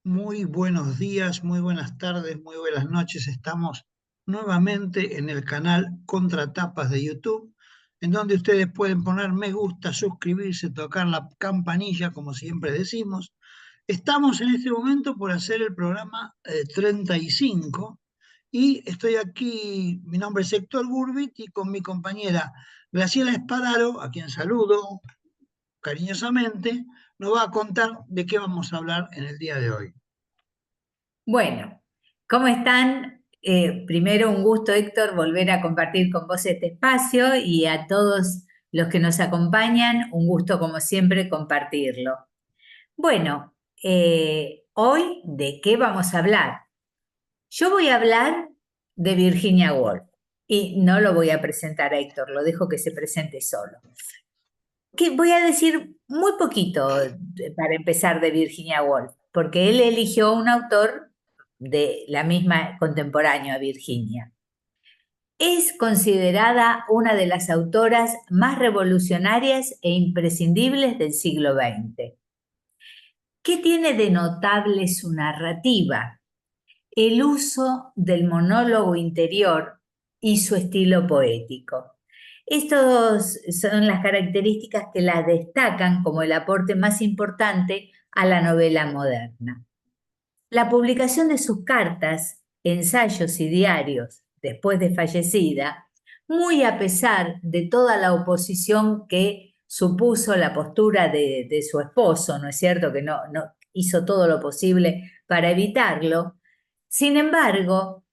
Muy buenos días, muy buenas tardes, muy buenas noches. Estamos nuevamente en el canal Contratapas de YouTube, en donde ustedes pueden poner me gusta, suscribirse, tocar la campanilla, como siempre decimos. Estamos en este momento por hacer el programa 35 y estoy aquí, mi nombre es Héctor Burbit y con mi compañera Graciela Espadaro, a quien saludo cariñosamente, nos va a contar de qué vamos a hablar en el día de hoy. Bueno, ¿cómo están? Primero, un gusto, Héctor, volver a compartir con vos este espacio y a todos los que nos acompañan, un gusto, como siempre, compartirlo. Bueno, hoy, ¿de qué vamos a hablar? Yo voy a hablar de Virginia Woolf y no lo voy a presentar a Héctor, lo dejo que se presente solo. Voy a decir muy poquito para empezar de Virginia Woolf, porque él eligió un autor de la misma contemporánea a Virginia. Es considerada una de las autoras más revolucionarias e imprescindibles del siglo XX. ¿Qué tiene de notable su narrativa? El uso del monólogo interior y su estilo poético. Estas son las características que la destacan como el aporte más importante a la novela moderna. La publicación de sus cartas, ensayos y diarios después de fallecida, muy a pesar de toda la oposición que supuso la postura de su esposo, ¿no es cierto? Que no hizo todo lo posible para evitarlo. Sin embargo,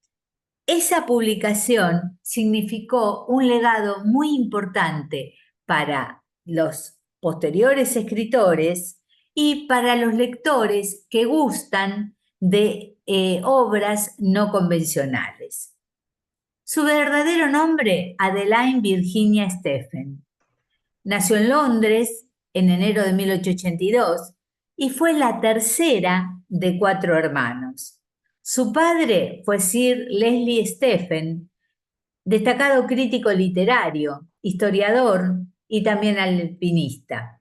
esa publicación significó un legado muy importante para los posteriores escritores y para los lectores que gustan de obras no convencionales. Su verdadero nombre, Adeline Virginia Stephen. Nació en Londres en enero de 1882 y fue la tercera de 4 hermanos. Su padre fue Sir Leslie Stephen, destacado crítico literario, historiador y también alpinista.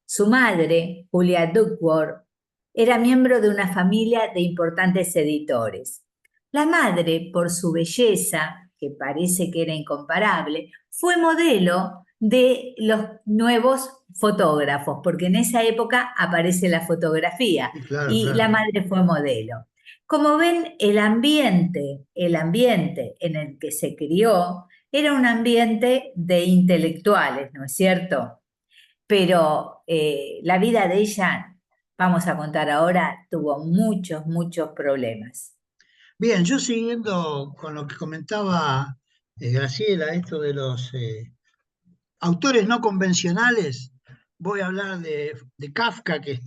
Su madre, Julia Duckworth, era miembro de una familia de importantes editores. La madre, por su belleza, que parece que era incomparable, fue modelo de los nuevos fotógrafos, porque en esa época aparece la fotografía Y claro, y la claro. madre fue modelo. Como ven, el ambiente en el que se crió era un ambiente de intelectuales, ¿no es cierto? Pero la vida de ella, vamos a contar ahora, tuvo muchos, muchos problemas. Bien, yo siguiendo con lo que comentaba Graciela, esto de los autores no convencionales, voy a hablar de Kafka, que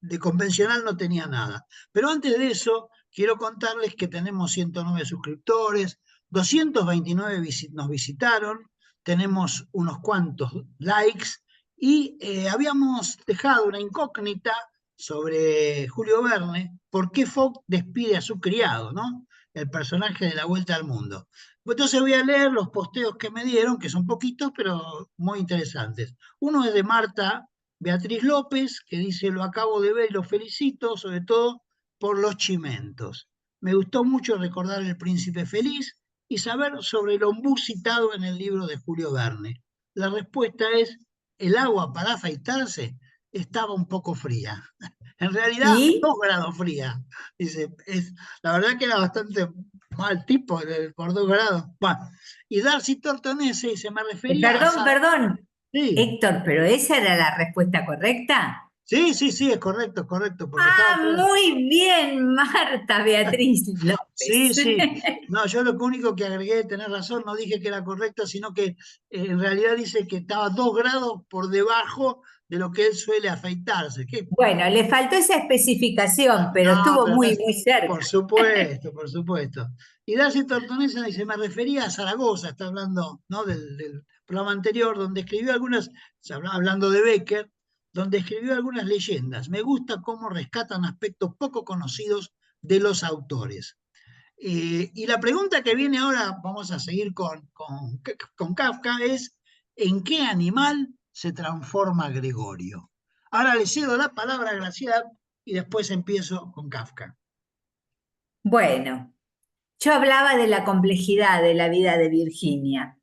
de convencional no tenía nada. Pero antes de eso, quiero contarles que tenemos 109 suscriptores, 229 nos visitaron, tenemos unos cuantos likes y habíamos dejado una incógnita sobre Julio Verne, por qué Fogg despide a su criado, ¿no? El personaje de La Vuelta al Mundo. Entonces voy a leer los posteos que me dieron, que son poquitos, pero muy interesantes. Uno es de Marta Beatriz López, que dice, lo acabo de ver y lo felicito, sobre todo por los chimentos. Me gustó mucho recordar El Príncipe Feliz y saber sobre el ombú citado en el libro de Julio Verne. La respuesta es, el agua para afeitarse estaba un poco fría. En realidad, Y, 2 grados fría. Dice, la verdad que era bastante mal tipo por 2 grados. Bueno, y Darcy Tortonese se me refería a perdón, perdón, Sí, Héctor, pero esa era la respuesta correcta. sí, sí, sí, es correcto, porque estaba Ah, claro. muy bien, Marta Beatriz Sí, López. sí. No, yo lo único que agregué, tener razón, no dije que era correcta, sino que en realidad dice que estaba 2 grados por debajo de lo que él suele afeitarse. Bueno, le faltó esa especificación, pero No, estuvo pero muy, muy cerca. por supuesto, por supuesto. Y Darcy Tortonesa dice, me refería a Zaragoza, está hablando, ¿no? del programa anterior, donde escribió algunas, hablando de Becker, donde escribió algunas leyendas. Me gusta cómo rescatan aspectos poco conocidos de los autores. Y la pregunta que viene ahora, vamos a seguir con Kafka, es ¿en qué animal se transforma Gregorio? Ahora le cedo la palabra a Graciela y después empiezo con Kafka. Bueno, yo hablaba de la complejidad de la vida de Virginia.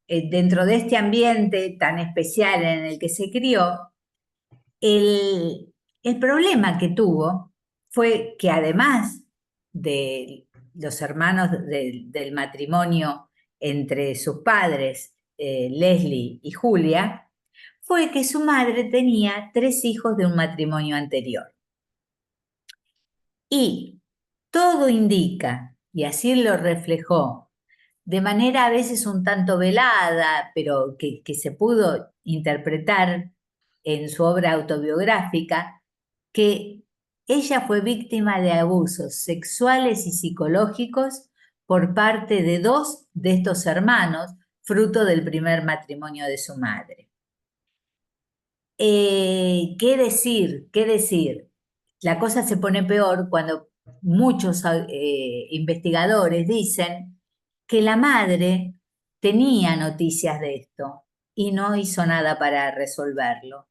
Dentro de este ambiente tan especial en el que se crió, el problema que tuvo fue que además de los hermanos del matrimonio entre sus padres, Leslie y Julia, fue que su madre tenía 3 hijos de un matrimonio anterior. Y todo indica, y así lo reflejó, de manera a veces un tanto velada, pero que se pudo interpretar en su obra autobiográfica, que ella fue víctima de abusos sexuales y psicológicos por parte de 2 de estos hermanos, fruto del primer matrimonio de su madre. ¿Qué decir? ¿Qué decir? La cosa se pone peor cuando muchos investigadores dicen que la madre tenía noticias de esto y no hizo nada para resolverlo.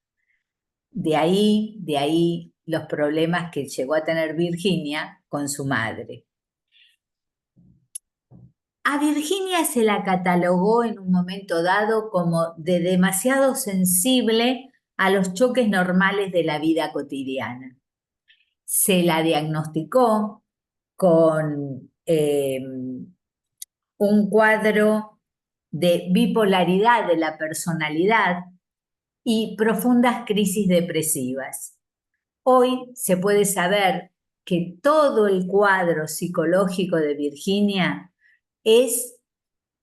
De ahí los problemas que llegó a tener Virginia con su madre. A Virginia se la catalogó en un momento dado como de demasiado sensible a los choques normales de la vida cotidiana. Se la diagnosticó con un cuadro de bipolaridad de la personalidad y profundas crisis depresivas. Hoy se puede saber que todo el cuadro psicológico de Virginia es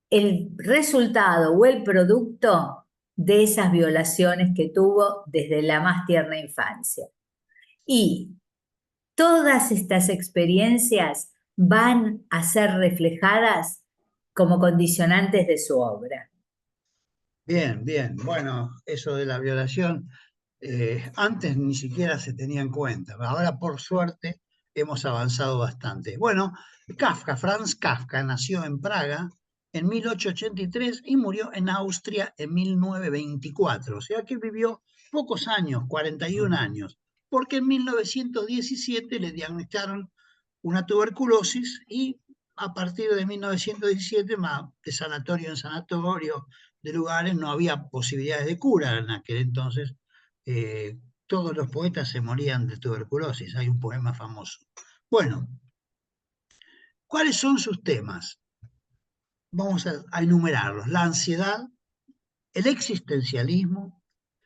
el resultado o el producto de esas violaciones que tuvo desde la más tierna infancia. Y todas estas experiencias van a ser reflejadas como condicionantes de su obra. Bien, bien. Bueno, eso de la violación, antes ni siquiera se tenía en cuenta. Ahora, por suerte, hemos avanzado bastante. Bueno, Kafka, Franz Kafka, nació en Praga en 1883 y murió en Austria en 1924. O sea que vivió pocos años, 41 años, porque en 1917 le diagnosticaron una tuberculosis y a partir de 1917, de sanatorio en sanatorio, de lugares, no había posibilidades de cura en aquel entonces. Todos los poetas se morían de tuberculosis, hay un poema famoso. Bueno, ¿cuáles son sus temas? Vamos a enumerarlos. La ansiedad, el existencialismo,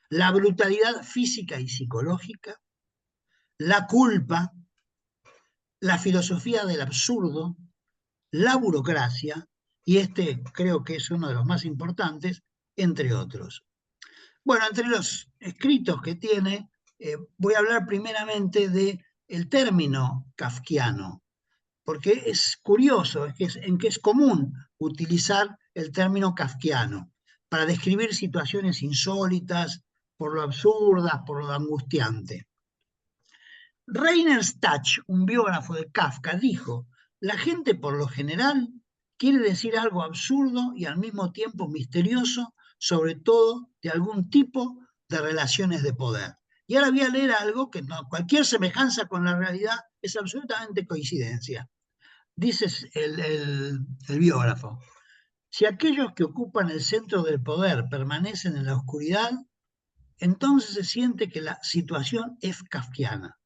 la brutalidad física y psicológica, la culpa, la filosofía del absurdo, la burocracia, y este creo que es uno de los más importantes, entre otros. Bueno, entre los escritos que tiene, voy a hablar primeramente del término kafkiano, porque es curioso, en que es común utilizar el término kafkiano para describir situaciones insólitas, por lo absurdas, por lo angustiante. Rainer Stach, un biógrafo de Kafka, dijo: la gente por lo general quiere decir algo absurdo y al mismo tiempo misterioso, sobre todo de algún tipo de relaciones de poder. Y ahora voy a leer algo que no, cualquier semejanza con la realidad es absolutamente coincidencia. Dice el biógrafo: si aquellos que ocupan el centro del poder permanecen en la oscuridad, entonces se siente que la situación es kafkiana.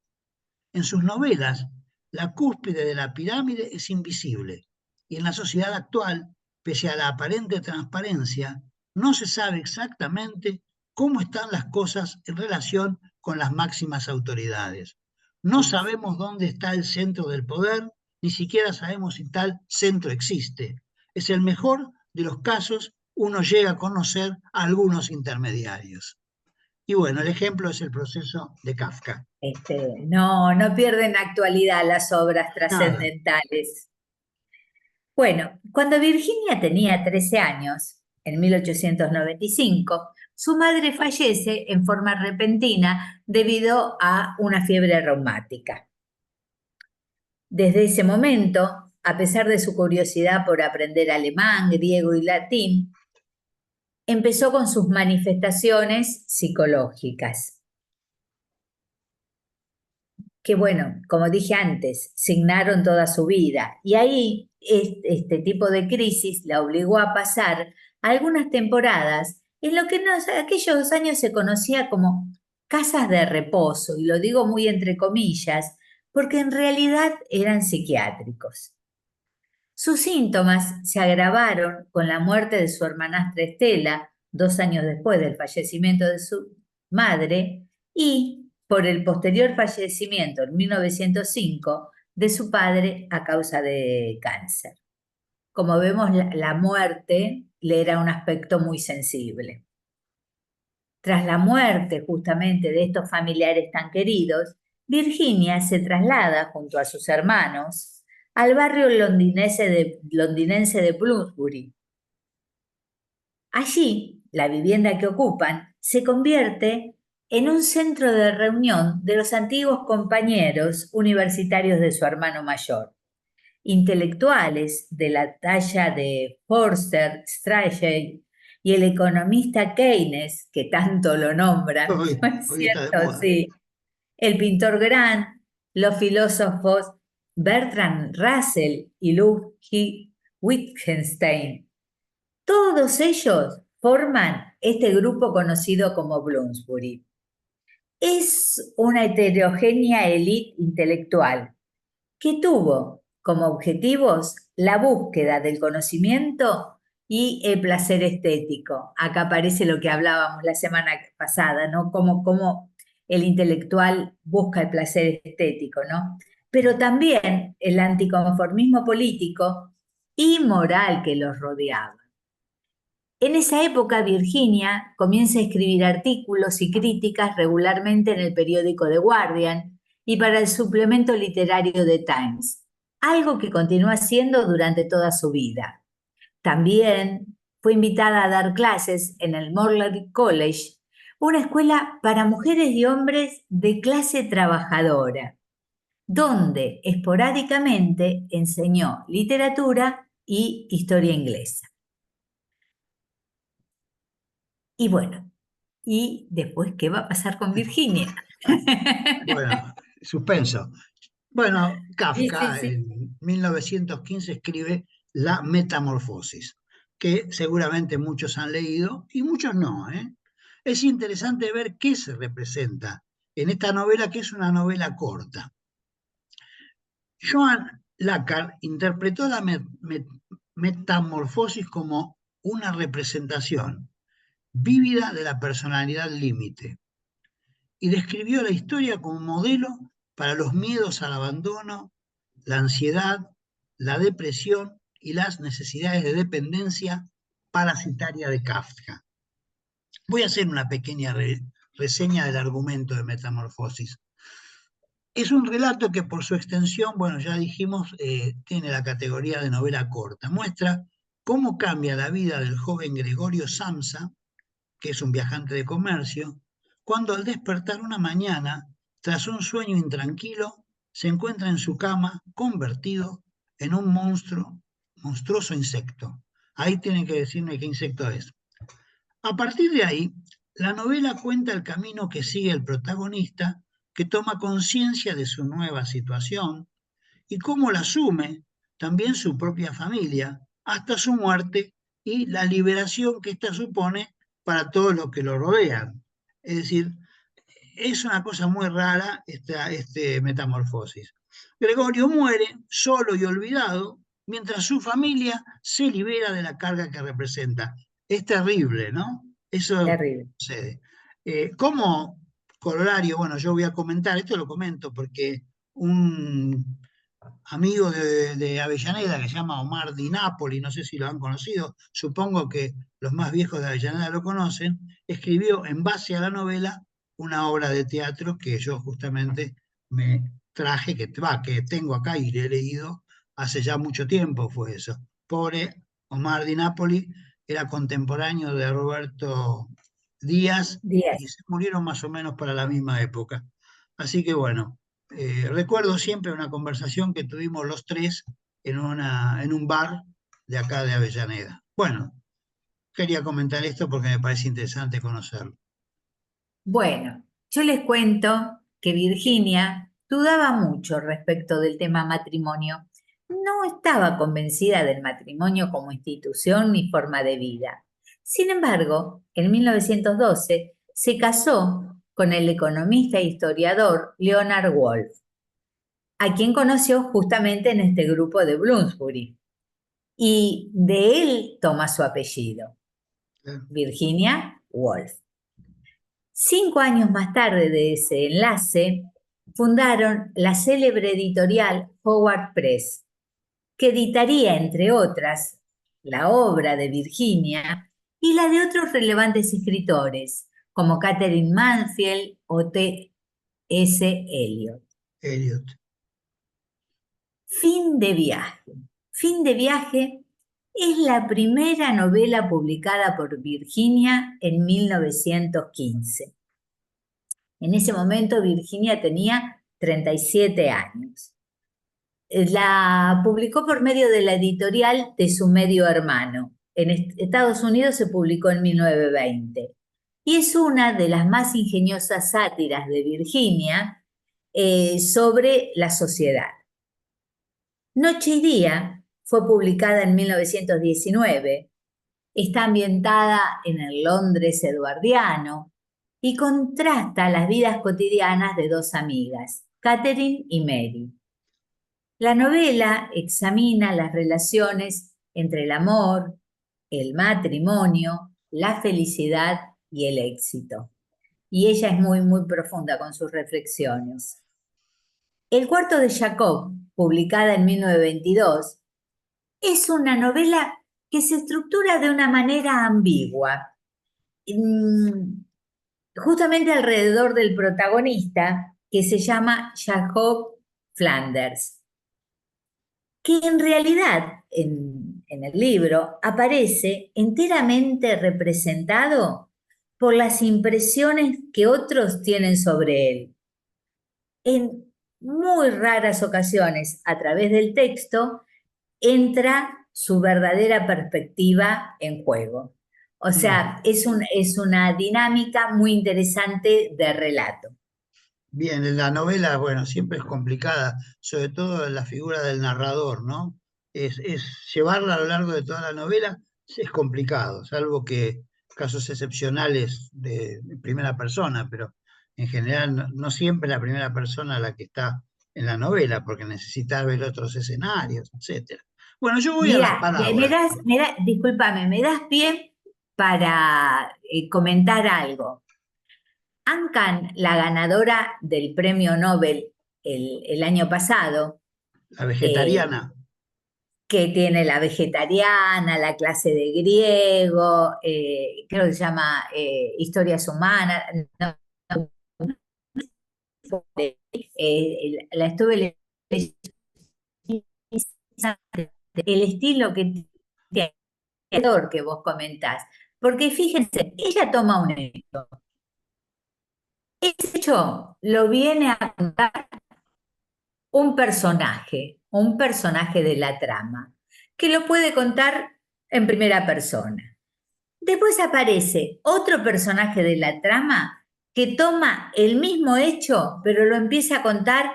En sus novelas, la cúspide de la pirámide es invisible, y en la sociedad actual, pese a la aparente transparencia, no se sabe exactamente cómo están las cosas en relación con las máximas autoridades. No sabemos dónde está el centro del poder, ni siquiera sabemos si tal centro existe. Es el mejor de los casos, uno llega a conocer a algunos intermediarios. Y bueno, el ejemplo es el proceso de Kafka. No pierden actualidad las obras Nada. trascendentales. Bueno, cuando Virginia tenía 13 años, en 1895, su madre fallece en forma repentina debido a una fiebre reumática. Desde ese momento, a pesar de su curiosidad por aprender alemán, griego y latín, empezó con sus manifestaciones psicológicas. que bueno, como dije antes, signaron toda su vida. Y ahí este tipo de crisis la obligó a pasar algunas temporadas en lo que en aquellos años se conocía como casas de reposo, y lo digo muy entre comillas, porque en realidad eran psiquiátricos. Sus síntomas se agravaron con la muerte de su hermanastra Estela, 2 años después del fallecimiento de su madre, y por el posterior fallecimiento en 1905 de su padre a causa de cáncer. Como vemos, la muerte le era un aspecto muy sensible. Tras la muerte justamente de estos familiares tan queridos, Virginia se traslada junto a sus hermanos al barrio londinense de Bloomsbury. Allí, la vivienda que ocupan se convierte en un centro de reunión de los antiguos compañeros universitarios de su hermano mayor, intelectuales de la talla de Forster, Strachey y el economista Keynes, que tanto lo nombran, Hoy, ¿no es hoy está de cierto? moda. Sí. El pintor Grant, los filósofos Bertrand Russell y Ludwig Wittgenstein. Todos ellos forman este grupo conocido como Bloomsbury. Es una heterogénea élite intelectual que tuvo como objetivos la búsqueda del conocimiento y el placer estético. Acá aparece lo que hablábamos la semana pasada, ¿no? Cómo el intelectual busca el placer estético, ¿no? Pero también el anticonformismo político y moral que los rodeaba. En esa época, Virginia comienza a escribir artículos y críticas regularmente en el periódico The Guardian y para el suplemento literario The Times, algo que continúa haciendo durante toda su vida. También fue invitada a dar clases en el Morley College, una escuela para mujeres y hombres de clase trabajadora, donde esporádicamente enseñó literatura y historia inglesa. Y bueno, ¿y después qué va a pasar con Virginia? Bueno, suspenso. Bueno, Sí, sí, Kafka sí. en 1915 escribe La Metamorfosis, que seguramente muchos han leído y muchos no, ¿eh? Es interesante ver qué se representa en esta novela, que es una novela corta. Joan Lacan interpretó la metamorfosis como una representación vívida de la personalidad límite y describió la historia como modelo para los miedos al abandono, la ansiedad, la depresión y las necesidades de dependencia parasitaria de Kafka. Voy a hacer una pequeña reseña del argumento de Metamorfosis. Es un relato que por su extensión, bueno, ya dijimos, tiene la categoría de novela corta. Muestra cómo cambia la vida del joven Gregorio Samsa, que es un viajante de comercio, cuando al despertar una mañana, tras un sueño intranquilo, se encuentra en su cama convertido en un monstruoso insecto. Ahí tienen que decirme qué insecto es. A partir de ahí, la novela cuenta el camino que sigue el protagonista, que toma conciencia de su nueva situación y cómo la asume también su propia familia, hasta su muerte y la liberación que ésta supone para todos los que lo rodean. Es decir, es una cosa muy rara este metamorfosis. Gregorio muere solo y olvidado, mientras su familia se libera de la carga que representa. Es terrible, ¿no? Eso Terrible. sucede. Como corolario, bueno, yo voy a comentar, esto lo comento porque un amigo de Avellaneda que se llama Omar Di Napoli, no sé si lo han conocido, supongo que los más viejos de Avellaneda lo conocen, escribió en base a la novela una obra de teatro que yo justamente me traje, que tengo acá y le he leído hace ya mucho tiempo, fue eso. Pobre Omar Di Napoli era contemporáneo de Roberto Díaz y 10. se murieron más o menos para la misma época. Así que bueno, recuerdo siempre una conversación que tuvimos los tres en un bar de acá de Avellaneda. Bueno, quería comentar esto porque me parece interesante conocerlo. Bueno, yo les cuento que Virginia dudaba mucho respecto del tema matrimonio. No estaba convencida del matrimonio como institución ni forma de vida. Sin embargo, en 1912 se casó con el economista e historiador Leonard Woolf, a quien conoció justamente en este grupo de Bloomsbury, y de él toma su apellido, Claro. Virginia Woolf. 5 años más tarde de ese enlace, fundaron la célebre editorial Howard Press, que editaría, entre otras, la obra de Virginia y la de otros relevantes escritores, como Catherine Mansfield o T. S. Eliot. Eliot. Fin de viaje. Fin de viaje es la primera novela publicada por Virginia en 1915. En ese momento Virginia tenía 37 años. La publicó por medio de la editorial de su medio hermano. En Estados Unidos se publicó en 1920 y es una de las más ingeniosas sátiras de Virginia sobre la sociedad. Noche y Día fue publicada en 1919, está ambientada en el Londres eduardiano y contrasta las vidas cotidianas de dos amigas, Catherine y Mary. La novela examina las relaciones entre el amor, el matrimonio, la felicidad y el éxito. Y ella es muy, muy profunda con sus reflexiones. El cuarto de Jacob, publicada en 1922, es una novela que se estructura de una manera ambigua, justamente alrededor del protagonista, que se llama Jacob Flanders, que en realidad en el libro aparece enteramente representado por las impresiones que otros tienen sobre él. En muy raras ocasiones, a través del texto, entra su verdadera perspectiva en juego. O sea, es una dinámica muy interesante de relato. Bien, en la novela, bueno, siempre es complicada, sobre todo la figura del narrador, ¿no? Es llevarla a lo largo de toda la novela es complicado, salvo que casos excepcionales de primera persona, pero en general no siempre la primera persona la que está en la novela, porque necesitas ver otros escenarios, etcétera. Bueno, yo voy a las Mira, parábolas. discúlpame, me das pie para comentar algo. Anne Kant, la ganadora del premio Nobel el año pasado, La eh, vegetariana. que tiene la vegetariana, la clase de griego, creo que se llama Historias Humanas, no, la estuve leyendo, el estilo que tiene, que vos comentás, porque fíjense, ella toma un hecho, ese hecho lo viene a contar un personaje de la trama, que lo puede contar en primera persona. Después aparece otro personaje de la trama que toma el mismo hecho, pero lo empieza a contar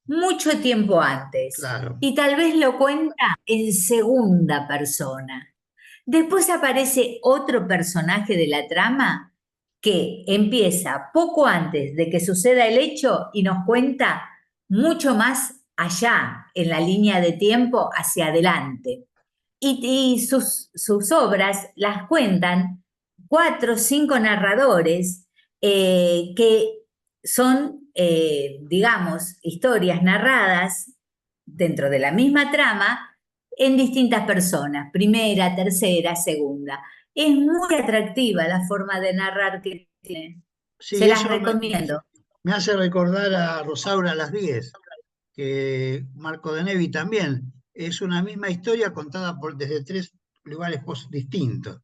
mucho tiempo antes Claro. y tal vez lo cuenta en segunda persona. Después aparece otro personaje de la trama que empieza poco antes de que suceda el hecho y nos cuenta mucho más allá en la línea de tiempo hacia adelante. Y sus obras las cuentan 4 o 5 narradores que son, digamos, historias narradas dentro de la misma trama en distintas personas, primera, tercera, segunda. Es muy atractiva la forma de narrar que tiene. Se Sí, las eso recomiendo. me hace recordar a Rosaura Las 10, que Marco de Nevi también. Es una misma historia contada desde tres lugares distintos.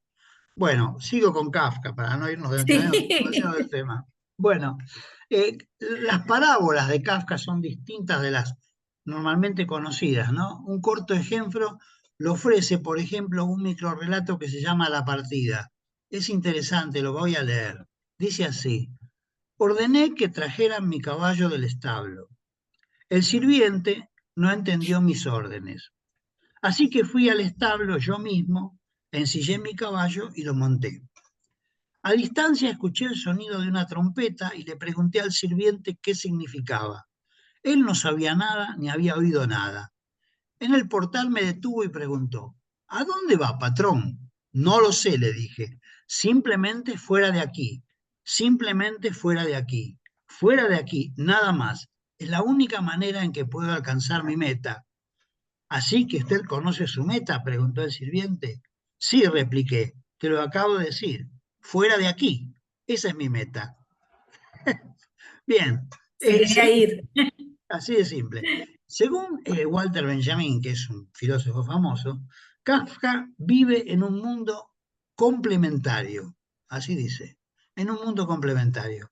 Bueno, sigo con Kafka para no irnos demasiado del Sí. tema. Bueno, las parábolas de Kafka son distintas de las normalmente conocidas, ¿no? Un corto ejemplo lo ofrece, por ejemplo, un microrrelato que se llama La partida. Es interesante, lo voy a leer. Dice así: ordené que trajeran mi caballo del establo. El sirviente no entendió mis órdenes. Así que fui al establo yo mismo, ensillé mi caballo y lo monté. A distancia escuché el sonido de una trompeta y le pregunté al sirviente qué significaba. Él no sabía nada ni había oído nada. En el portal me detuvo y preguntó, ¿a dónde va, patrón? No lo sé, le dije. Simplemente fuera de aquí. Simplemente fuera de aquí. Fuera de aquí, nada más. Es la única manera en que puedo alcanzar mi meta. ¿Así que usted conoce su meta?, preguntó el sirviente. Sí, repliqué, te lo acabo de decir. Fuera de aquí. Esa es mi meta. Bien, Se quería ir. así de simple. Según Walter Benjamin, que es un filósofo famoso, Kafka vive en un mundo complementario, así dice, en un mundo complementario.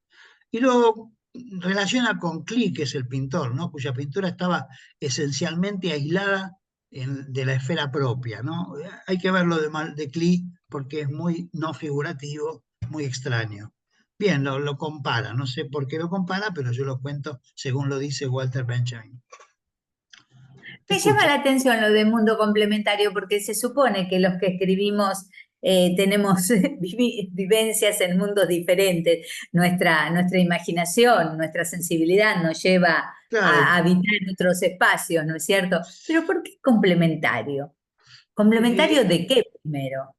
Y lo relaciona con Klee, que es el pintor, ¿no? Cuya pintura estaba esencialmente aislada de la esfera propia, ¿no? Hay que verlo de Klee porque es muy no figurativo, muy extraño. Bien, lo compara, no sé por qué lo compara, pero yo lo cuento según lo dice Walter Benjamin. Te Me llama escucho. la atención lo de mundo complementario porque se supone que los que escribimos tenemos vivencias en mundos diferentes. Nuestra imaginación, nuestra sensibilidad nos lleva Claro, a habitar otros espacios, ¿no es cierto? Pero ¿por qué complementario? ¿Complementario eh, de qué primero?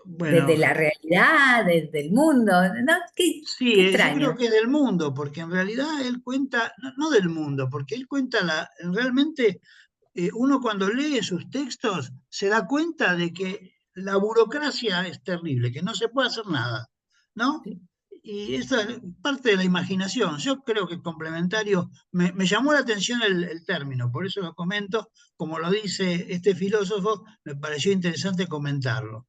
¿Desde bueno, la realidad, desde el mundo? ¿No? Qué sí, yo creo extraño. que es del mundo, porque en realidad él cuenta, no, no del mundo, porque él cuenta realmente uno cuando lee sus textos se da cuenta de que la burocracia es terrible, que no se puede hacer nada, ¿no? Y esa es parte de la imaginación. Yo creo que complementario, me llamó la atención el término, por eso lo comento, como lo dice este filósofo, me pareció interesante comentarlo.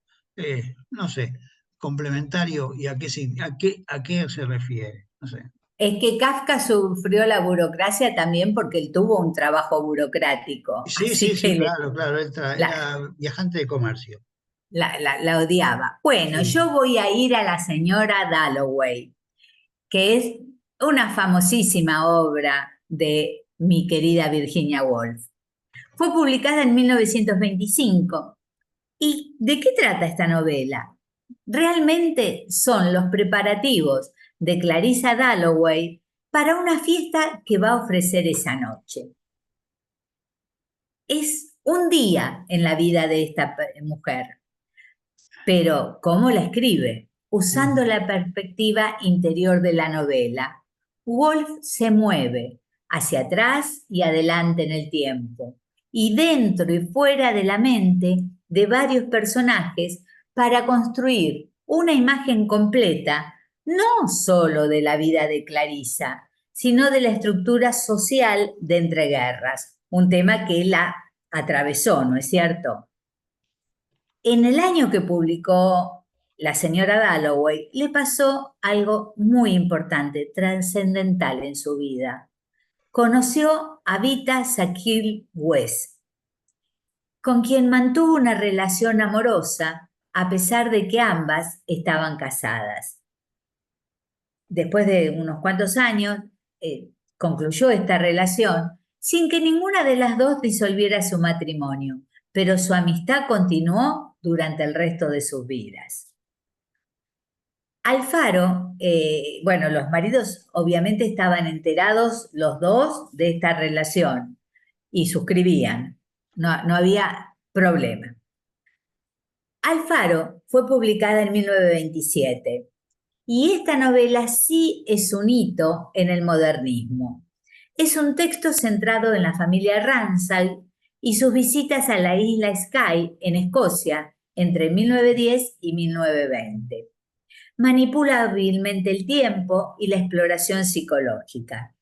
No sé, complementario y a qué se refiere, no sé. Es que Kafka sufrió la burocracia también porque él tuvo un trabajo burocrático, Sí, así sí, sí, que claro, claro, él la, era viajante de comercio. la odiaba. Bueno, Sí. yo voy a ir a la señora Dalloway, que es una famosísima obra de mi querida Virginia Woolf. Fue publicada en 1925. ¿Y de qué trata esta novela? Realmente son los preparativos de Clarissa Dalloway para una fiesta que va a ofrecer esa noche. Es un día en la vida de esta mujer, pero ¿cómo la escribe? Usando Mm. la perspectiva interior de la novela, Woolf se mueve hacia atrás y adelante en el tiempo, y dentro y fuera de la mente de varios personajes para construir una imagen completa, no solo de la vida de Clarissa, sino de la estructura social de entreguerras, un tema que la atravesó, ¿no es cierto? En el año que publicó la señora Dalloway, le pasó algo muy importante, trascendental en su vida. Conoció a Vita Sackville West, con quien mantuvo una relación amorosa a pesar de que ambas estaban casadas. Después de unos cuantos años, concluyó esta relación sin que ninguna de las dos disolviera su matrimonio, pero su amistad continuó durante el resto de sus vidas. Alfaro, bueno, los maridos obviamente estaban enterados los dos de esta relación y suscribían, no había problema. Alfaro fue publicada en 1927 y esta novela sí es un hito en el modernismo. Es un texto centrado en la familia Ransall y sus visitas a la isla Skye en Escocia entre 1910 y 1920. Manipula hábilmente el tiempo y la exploración psicológica.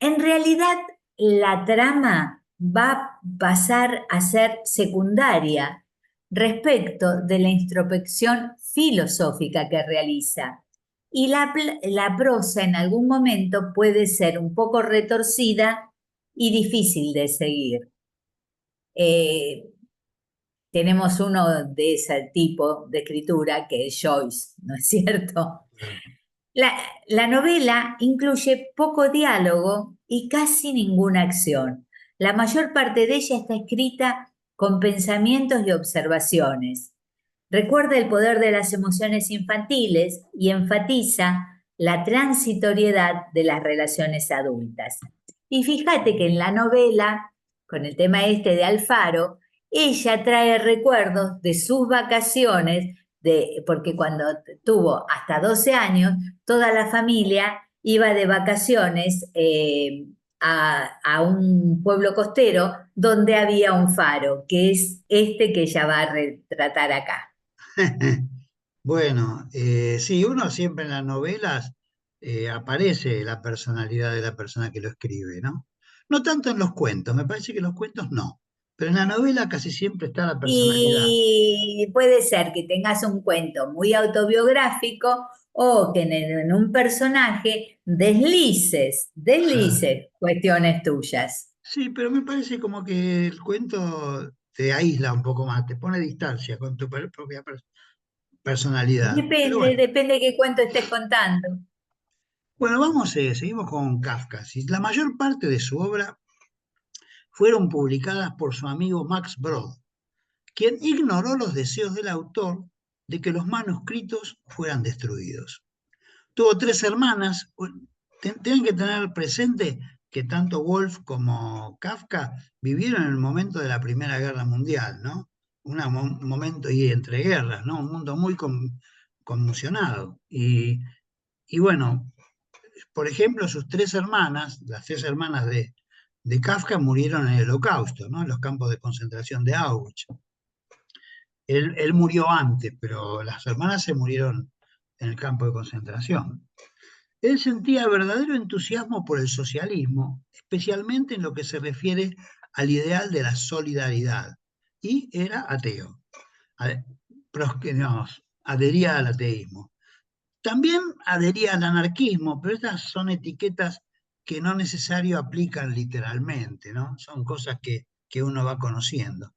En realidad, la trama va a pasar a ser secundaria respecto de la introspección filosófica que realiza. Y la prosa en algún momento puede ser un poco retorcida y difícil de seguir. Eh, Tenemos uno de ese tipo de escritura que es Joyce, ¿no es cierto? La, la novela incluye poco diálogo y casi ninguna acción. La mayor parte de ella está escrita con pensamientos y observaciones. Recuerda el poder de las emociones infantiles y enfatiza la transitoriedad de las relaciones adultas. Y fíjate que en la novela, con el tema este de Alfaro, ella trae recuerdos de sus vacaciones, porque cuando tuvo hasta 12 años, toda la familia iba de vacaciones a un pueblo costero donde había un faro, que es este que ella va a retratar acá. Bueno, sí, uno siempre en las novelas aparece la personalidad de la persona que lo escribe, ¿no? No tanto en los cuentos, me parece que en los cuentos no, pero en la novela casi siempre está la personalidad. Y puede ser que tengas un cuento muy autobiográfico o que en un personaje Claro. deslices cuestiones tuyas. Sí, pero me parece como que el cuento te aísla un poco más, te pone distancia con tu propia personalidad. Pero Depende, bueno, depende de qué cuento estés contando. bueno, vamos, seguimos con Kafka. Sí, la mayor parte de su obra fueron publicadas por su amigo Max Brod, quien ignoró los deseos del autor de que los manuscritos fueran destruidos. Tuvo tres hermanas. Tienen que tener presente que tanto Woolf como Kafka vivieron en el momento de la Primera Guerra Mundial, ¿no? Un momento y entre guerras, ¿no? Un mundo muy conmocionado. Y bueno, por ejemplo, sus tres hermanas, las tres hermanas de Kafka, murieron en el Holocausto, ¿no? En los campos de concentración de Auschwitz. Él murió antes, pero las hermanas se murieron en el campo de concentración. Él sentía verdadero entusiasmo por el socialismo, especialmente en lo que se refiere al ideal de la solidaridad, y era ateo, adhería al ateísmo. También adhería al anarquismo, pero estas son etiquetas que no necesario aplican literalmente, ¿no? Son cosas que uno va conociendo.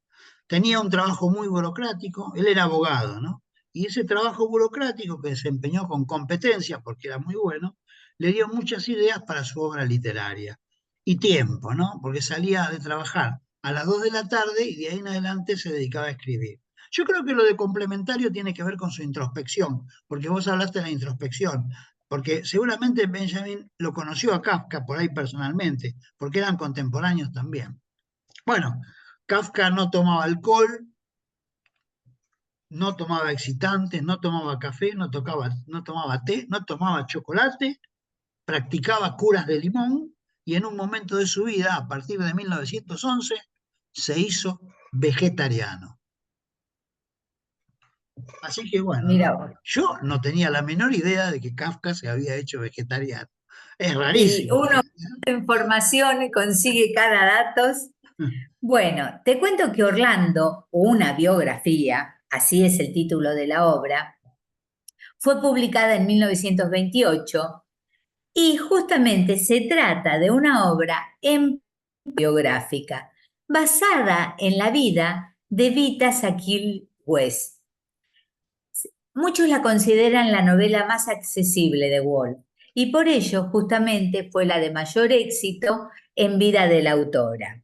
Tenía un trabajo muy burocrático, él era abogado, ¿no? Y ese trabajo burocrático que desempeñó con competencia, porque era muy bueno, le dio muchas ideas para su obra literaria. Y tiempo, ¿no? Porque salía de trabajar a las 2 de la tarde y de ahí en adelante se dedicaba a escribir. Yo creo que lo de complementario tiene que ver con su introspección, porque vos hablaste de la introspección, porque seguramente Benjamin lo conoció a Kafka por ahí personalmente, porque eran contemporáneos también. Bueno, Kafka no tomaba alcohol, no tomaba excitantes, no tomaba café, no tomaba té, no tomaba chocolate, practicaba curas de limón y en un momento de su vida, a partir de 1911, se hizo vegetariano. Así que bueno, Mira vos. yo no tenía la menor idea de que Kafka se había hecho vegetariano. Es Y rarísimo. uno información y consigue cada datos. Bueno, te cuento que Orlando, una biografía, así es el título de la obra, fue publicada en 1928 y justamente se trata de una obra biográfica basada en la vida de Vita Sackville West. Muchos la consideran la novela más accesible de Woolf y por ello justamente fue la de mayor éxito en vida de la autora.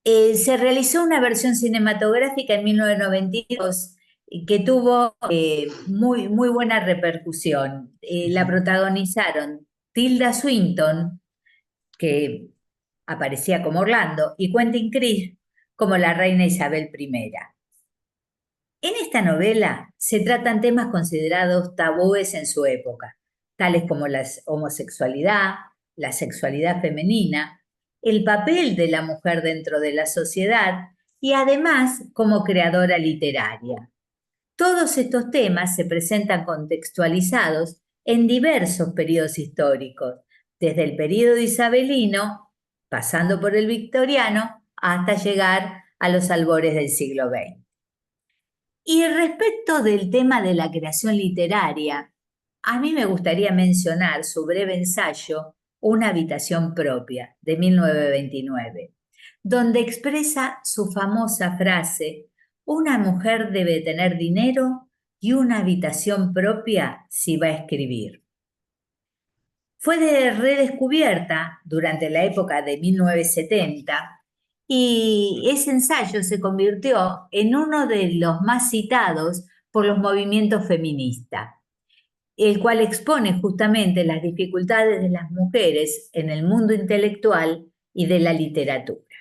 Se realizó una versión cinematográfica en 1992 que tuvo muy buena repercusión. Sí, La sí. protagonizaron Tilda Swinton, que aparecía como Orlando, y Quentin Crisp como la reina Isabel I. En esta novela se tratan temas considerados tabúes en su época, tales como la homosexualidad, la sexualidad femenina, el papel de la mujer dentro de la sociedad y además como creadora literaria. Todos estos temas se presentan contextualizados en diversos periodos históricos, desde el periodo isabelino, pasando por el victoriano, hasta llegar a los albores del siglo XX. Y respecto del tema de la creación literaria, a mí me gustaría mencionar su breve ensayo Una habitación propia, de 1929, donde expresa su famosa frase, una mujer debe tener dinero y una habitación propia si va a escribir. Fue redescubierta durante la época de 1970 y ese ensayo se convirtió en uno de los más citados por los movimientos feministas, el cual expone justamente las dificultades de las mujeres en el mundo intelectual y de la literatura.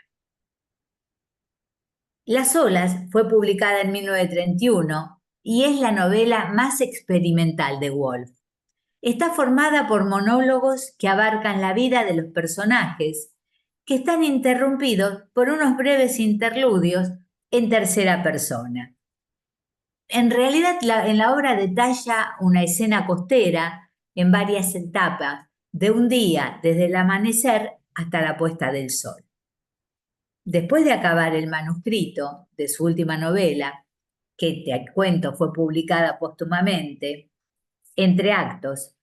Las olas fue publicada en 1931 y es la novela más experimental de Woolf. Está formada por monólogos que abarcan la vida de los personajes, que están interrumpidos por unos breves interludios en tercera persona. En realidad, en la obra detalla una escena costera en varias etapas de un día, desde el amanecer hasta la puesta del sol. Después de acabar el manuscrito de su última novela, que te cuento fue publicada póstumamente, Entre actos,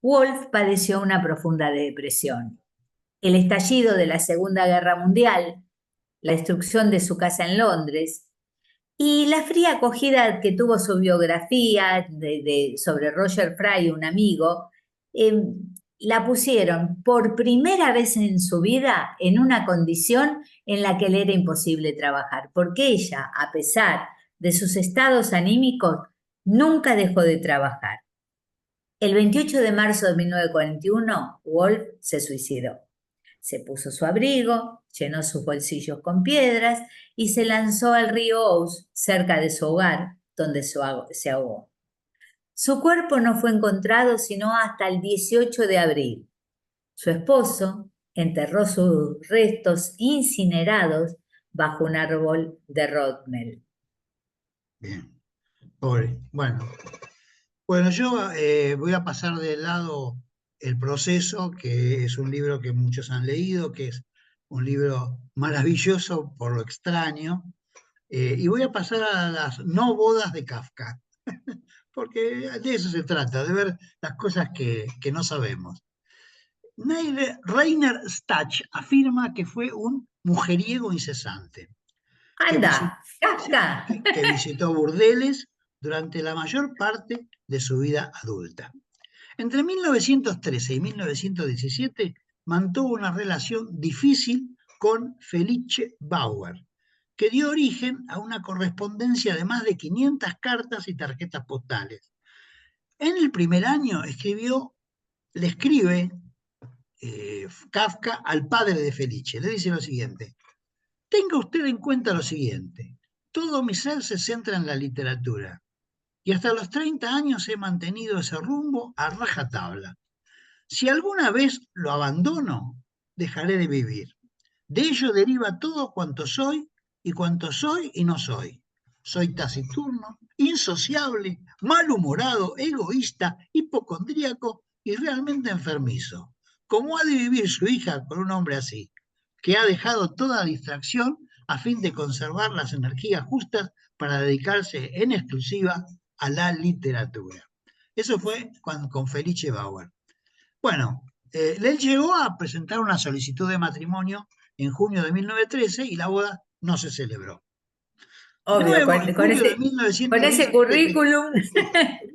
Woolf padeció una profunda depresión. El estallido de la Segunda Guerra Mundial, la destrucción de su casa en Londres y la fría acogida que tuvo su biografía sobre Roger Fry, un amigo, la pusieron por primera vez en su vida en una condición en la que le era imposible trabajar, porque ella, a pesar de sus estados anímicos, nunca dejó de trabajar. El 28 de marzo de 1941, Woolf se suicidó. Se puso su abrigo, llenó sus bolsillos con piedras y se lanzó al río Ouse, cerca de su hogar, donde se ahogó. Su cuerpo no fue encontrado sino hasta el 18 de abril. Su esposo enterró sus restos incinerados bajo un árbol de Rodmell. Bien, pobre. Bueno, yo voy a pasar de lado El Proceso, que es un libro que muchos han leído, que es un libro maravilloso por lo extraño, y voy a pasar a las no bodas de Kafka, porque de eso se trata, de ver las cosas que no sabemos. Rainer Stach afirma que fue un mujeriego incesante, que ¡Anda! ¡Kafka! que visitó burdeles durante la mayor parte de su vida adulta. Entre 1913 y 1917 mantuvo una relación difícil con Felice Bauer, que dio origen a una correspondencia de más de 500 cartas y tarjetas postales. En el primer año le escribe Kafka al padre de Felice. Le dice lo siguiente: tenga usted en cuenta lo siguiente, todo mi ser se centra en la literatura y hasta los 30 años he mantenido ese rumbo a rajatabla. Si alguna vez lo abandono, dejaré de vivir. De ello deriva todo cuanto soy y cuanto soy y no soy. Soy taciturno, insociable, malhumorado, egoísta, hipocondríaco y realmente enfermizo. ¿Cómo ha de vivir su hija con un hombre así, que ha dejado toda distracción a fin de conservar las energías justas para dedicarse en exclusiva a la literatura? Eso fue con Felice Bauer. Bueno, él llegó a presentar una solicitud de matrimonio en junio de 1913 y la boda no se celebró. De Obvio, nuevo, en julio de con ese 1917, currículum. en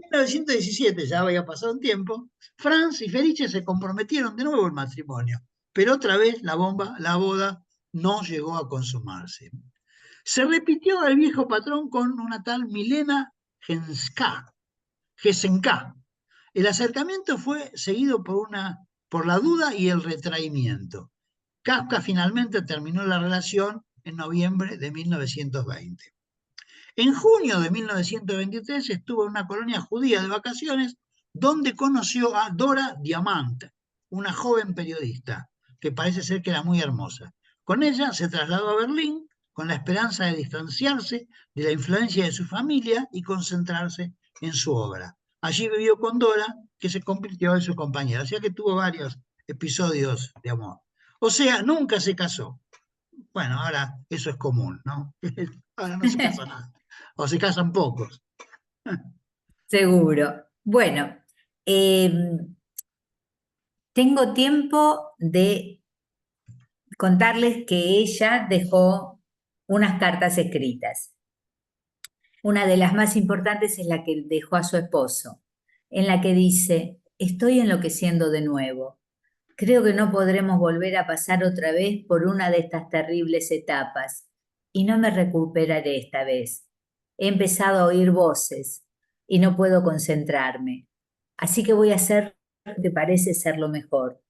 1917, ya había pasado un tiempo, Franz y Felice se comprometieron de nuevo en matrimonio, pero otra vez la boda no llegó a consumarse. Se repitió el viejo patrón con una tal Milena Gesenka. El acercamiento fue seguido por la duda y el retraimiento. Kafka finalmente terminó la relación en noviembre de 1920. En junio de 1923 estuvo en una colonia judía de vacaciones donde conoció a Dora Diamant, una joven periodista que parece ser que era muy hermosa. Con ella se trasladó a Berlín con la esperanza de distanciarse de la influencia de su familia y concentrarse en su obra. Allí vivió con Dora, que se convirtió en su compañera, o sea que tuvo varios episodios de amor. O sea, nunca se casó. Bueno, ahora eso es común, ¿no? Ahora no se casa nada. O se casan pocos. Seguro. Bueno, tengo tiempo de contarles que ella dejó unas cartas escritas. Una de las más importantes es la que dejó a su esposo, en la que dice: estoy enloqueciendo de nuevo. Creo que no podremos volver a pasar otra vez por una de estas terribles etapas, y no me recuperaré esta vez. He empezado a oír voces y no puedo concentrarme, así que voy a hacer lo que parece ser lo mejor.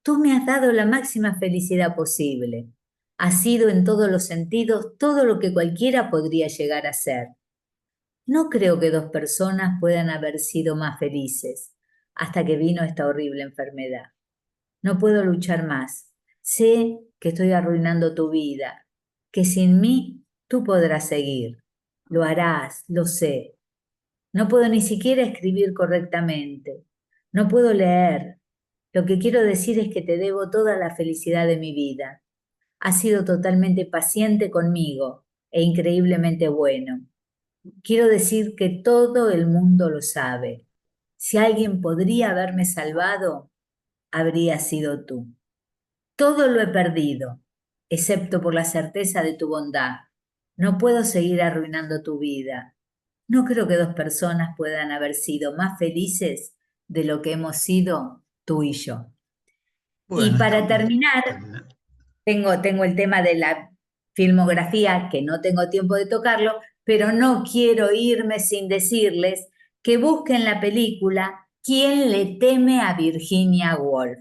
Tú me has dado la máxima felicidad posible. Has sido en todos los sentidos todo lo que cualquiera podría llegar a ser. No creo que dos personas puedan haber sido más felices hasta que vino esta horrible enfermedad. No puedo luchar más. Sé que estoy arruinando tu vida, que sin mí tú podrás seguir. Lo harás, lo sé. No puedo ni siquiera escribir correctamente. No puedo leer. Lo que quiero decir es que te debo toda la felicidad de mi vida. Has sido totalmente paciente conmigo e increíblemente bueno. Quiero decir que todo el mundo lo sabe. Si alguien podría haberme salvado, habría sido tú. Todo lo he perdido, excepto por la certeza de tu bondad. No puedo seguir arruinando tu vida. No creo que dos personas puedan haber sido más felices de lo que hemos sido tú y yo. Bueno, Y para estamos terminar, terminando. tengo el tema de la filmografía, que no tengo tiempo de tocarlo, pero no quiero irme sin decirles que busquen la película ¿Quién le teme a Virginia Woolf?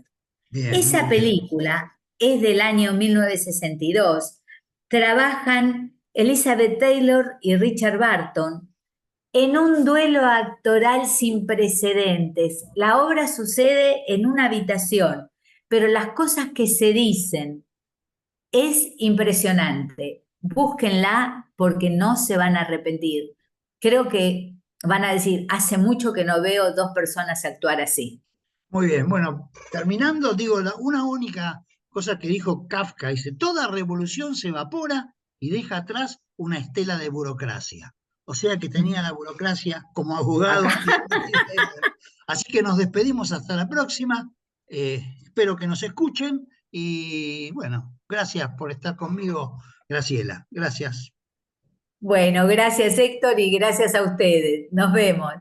Bien, muy Esa bien. película es del año 1962. Trabajan Elizabeth Taylor y Richard Barton en un duelo actoral sin precedentes. La obra sucede en una habitación, pero las cosas que se dicen es impresionante. Búsquenla porque no se van a arrepentir. Creo que van a decir, hace mucho que no veo dos personas actuar así. Muy bien, bueno, terminando, digo, una única cosa que dijo Kafka, dice, toda revolución se evapora y deja atrás una estela de burocracia. O sea que tenía la burocracia como Acá. abogado. Así que nos despedimos hasta la próxima. Espero que nos escuchen y bueno, gracias por estar conmigo, Graciela. Gracias. Bueno, gracias Héctor y gracias a ustedes. Nos vemos.